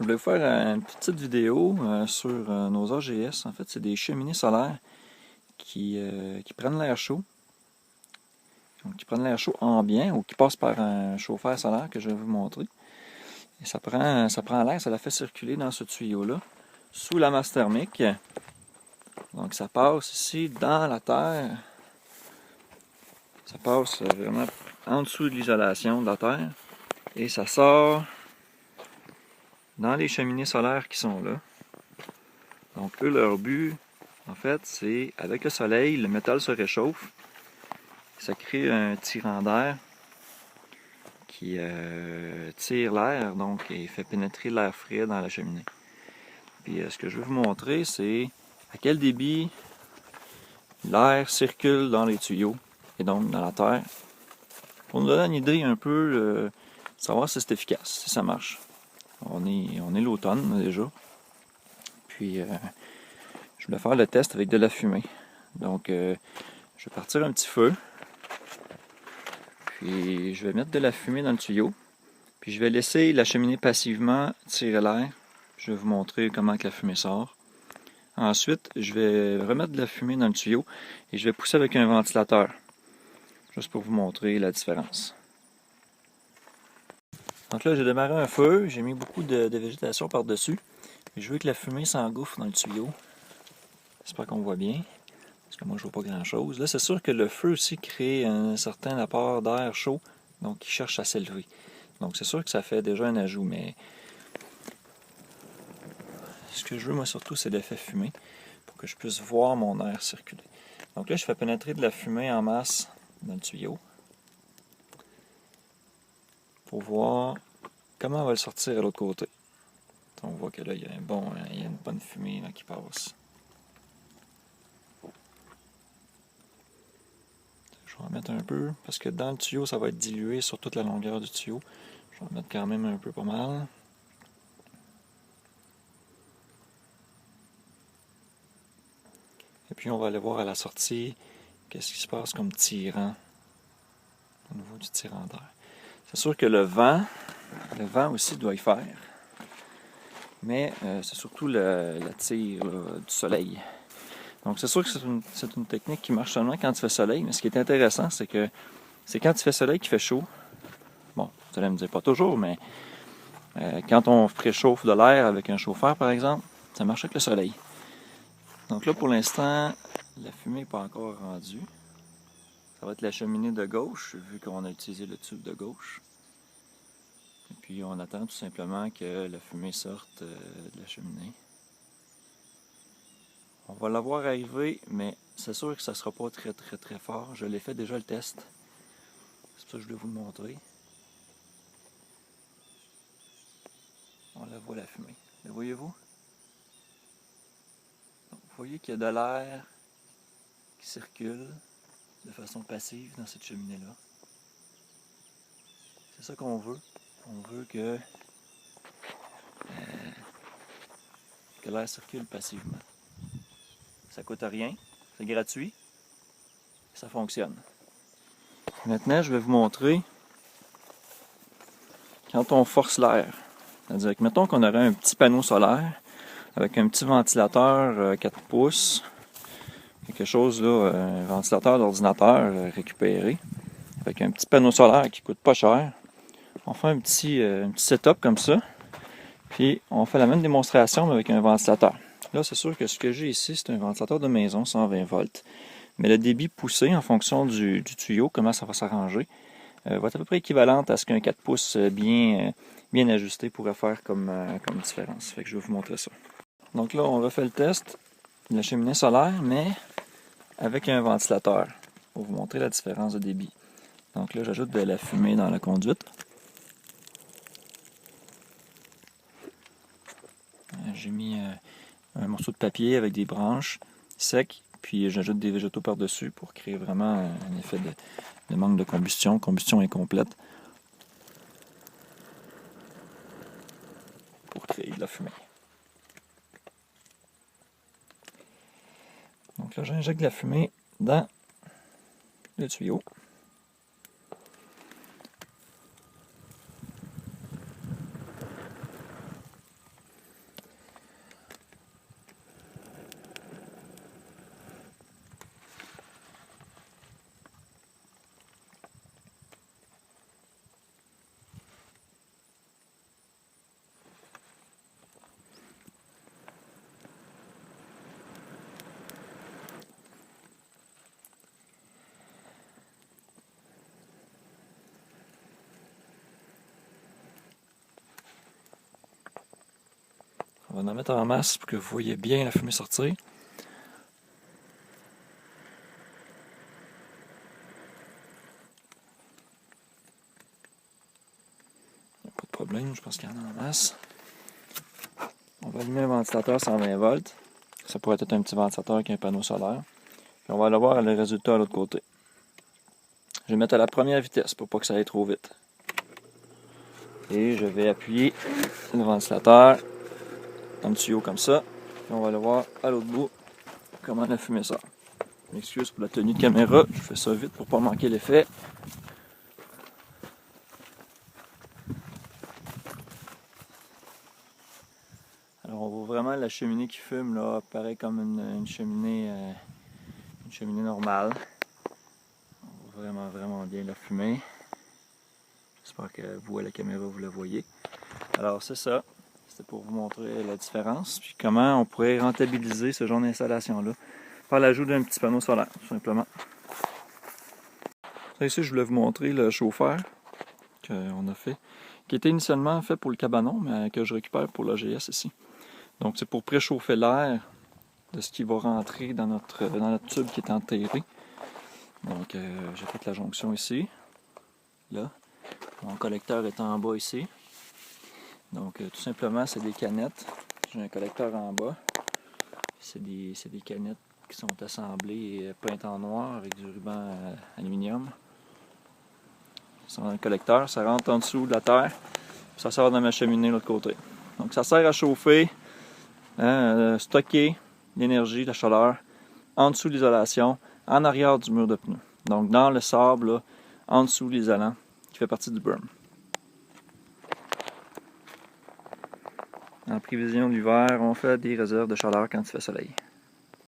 Je voulais vous faire une petite vidéo sur nos AGS. En fait, c'est des cheminées solaires qui prennent l'air chaud. Donc, qui prennent l'air chaud ambiant ou qui passent par un chauffeur solaire que je vais vous montrer. Et ça prend l'air, ça la fait circuler dans ce tuyau-là, sous la masse thermique. Donc, ça passe ici dans la terre. Ça passe vraiment en dessous de l'isolation de la terre. Et ça sort dans les cheminées solaires qui sont là. Donc, eux, leur but, en fait, c'est avec le soleil, le métal se réchauffe. Ça crée un tirant d'air qui tire l'air, donc, et fait pénétrer l'air frais dans la cheminée. Puis, ce que je veux vous montrer, c'est à quel débit l'air circule dans les tuyaux et donc dans la terre. Pour nous donner une idée un peu, de savoir si c'est efficace, si ça marche. On est l'automne déjà. Puis, je voulais faire le test avec de la fumée. Donc, je vais partir un petit feu. Puis, je vais mettre de la fumée dans le tuyau. Puis, je vais laisser la cheminée passivement tirer l'air. Je vais vous montrer comment que la fumée sort. Ensuite, je vais remettre de la fumée dans le tuyau et je vais pousser avec un ventilateur. Juste pour vous montrer la différence. Donc là, j'ai démarré un feu. J'ai mis beaucoup de végétation par-dessus. Je veux que la fumée s'engouffre dans le tuyau. J'espère qu'on voit bien. Parce que moi, je ne vois pas grand-chose. Là, c'est sûr que le feu aussi crée un certain apport d'air chaud. Donc, il cherche à s'élever. Donc, c'est sûr que ça fait déjà un ajout. Mais ce que je veux, moi, surtout, c'est l'effet fumée. Pour que je puisse voir mon air circuler. Donc là, je fais pénétrer de la fumée en masse dans le tuyau. Pour voir comment on va le sortir à l'autre côté. On voit que là, il y a une bonne fumée là, qui passe. Je vais en mettre un peu, parce que dans le tuyau, ça va être dilué sur toute la longueur du tuyau. Je vais en mettre quand même un peu pas mal. Et puis on va aller voir à la sortie qu'est-ce qui se passe comme tirant au niveau du tirant d'air. C'est sûr que le vent aussi doit y faire. Mais c'est surtout la tire là, du soleil. Donc c'est sûr que c'est une technique qui marche seulement quand il fait soleil, mais ce qui est intéressant, c'est que c'est quand il fait soleil qu'il fait chaud. Bon, vous allez me dire pas toujours, mais quand on préchauffe de l'air avec un chauffeur, par exemple, ça marche avec le soleil. Donc là, pour l'instant, la fumée n'est pas encore rendue. Ça va être la cheminée de gauche, vu qu'on a utilisé le tube de gauche. Et puis on attend tout simplement que la fumée sorte de la cheminée. On va la voir arriver, mais c'est sûr que ça ne sera pas très très très fort. Je l'ai fait déjà le test. C'est pour ça que je voulais vous le montrer. On la voit la fumée. La voyez-vous? Donc, vous voyez qu'il y a de l'air qui circule de façon passive dans cette cheminée-là. C'est ça qu'on veut. On veut que l'air circule passivement. Ça coûte rien, c'est gratuit, ça fonctionne. Maintenant, je vais vous montrer quand on force l'air. C'est-à-dire que mettons qu'on aurait un petit panneau solaire avec un petit ventilateur 4 pouces, quelque chose là, un ventilateur d'ordinateur récupéré, avec un petit panneau solaire qui coûte pas cher. On fait un petit setup comme ça, puis on fait la même démonstration mais avec un ventilateur. Là, c'est sûr que ce que j'ai ici, c'est un ventilateur de maison 120 volts. Mais le débit poussé en fonction du tuyau, comment ça va s'arranger, va être à peu près équivalente à ce qu'un 4 pouces bien ajusté pourrait faire comme différence. Fait que je vais vous montrer ça. Donc là, on refait le test de la cheminée solaire, mais avec un ventilateur, pour vous montrer la différence de débit. Donc là, j'ajoute de la fumée dans la conduite. J'ai mis un morceau de papier avec des branches secs, puis j'ajoute des végétaux par-dessus pour créer vraiment un effet de manque de combustion incomplète, pour créer de la fumée. Donc là, j'injecte de la fumée dans le tuyau. On va en mettre en masse pour que vous voyez bien la fumée sortir. Pas de problème, je pense qu'il y en a en masse. On va allumer un ventilateur 120 volts. Ça pourrait être un petit ventilateur avec un panneau solaire. Puis on va aller voir le résultat à l'autre côté. Je vais mettre à la première vitesse pour pas que ça aille trop vite. Et je vais appuyer le ventilateur dans le tuyau comme ça. Puis on va aller voir à l'autre bout comment la fumée sort. Je m'excuse pour la tenue de caméra, je fais ça vite pour pas manquer l'effet. Alors on voit vraiment la cheminée qui fume là, pareil comme une cheminée normale. On voit vraiment bien la fumée. J'espère que vous à la caméra vous la voyez. Alors c'est ça, c'était pour vous montrer la différence, puis comment on pourrait rentabiliser ce genre d'installation-là par l'ajout d'un petit panneau solaire, tout simplement. Ça, ici, je voulais vous montrer le chauffeur qu'on a fait, qui était initialement fait pour le cabanon, mais que je récupère pour l'AGS ici. Donc c'est pour préchauffer l'air de ce qui va rentrer dans notre tube qui est enterré. Donc j'ai fait la jonction ici, là. Mon collecteur est en bas ici. Donc tout simplement c'est des canettes. J'ai un collecteur en bas. C'est des canettes qui sont assemblées et peintes en noir avec du ruban aluminium. C'est dans le collecteur, ça rentre en dessous de la terre, puis ça sort dans ma cheminée de l'autre côté. Donc ça sert à chauffer, stocker l'énergie, la chaleur en dessous de l'isolation, en arrière du mur de pneus. Donc dans le sable, là, en dessous de l'isolant qui fait partie du berm. En prévision d'hiver, on fait des réserves de chaleur quand il fait soleil.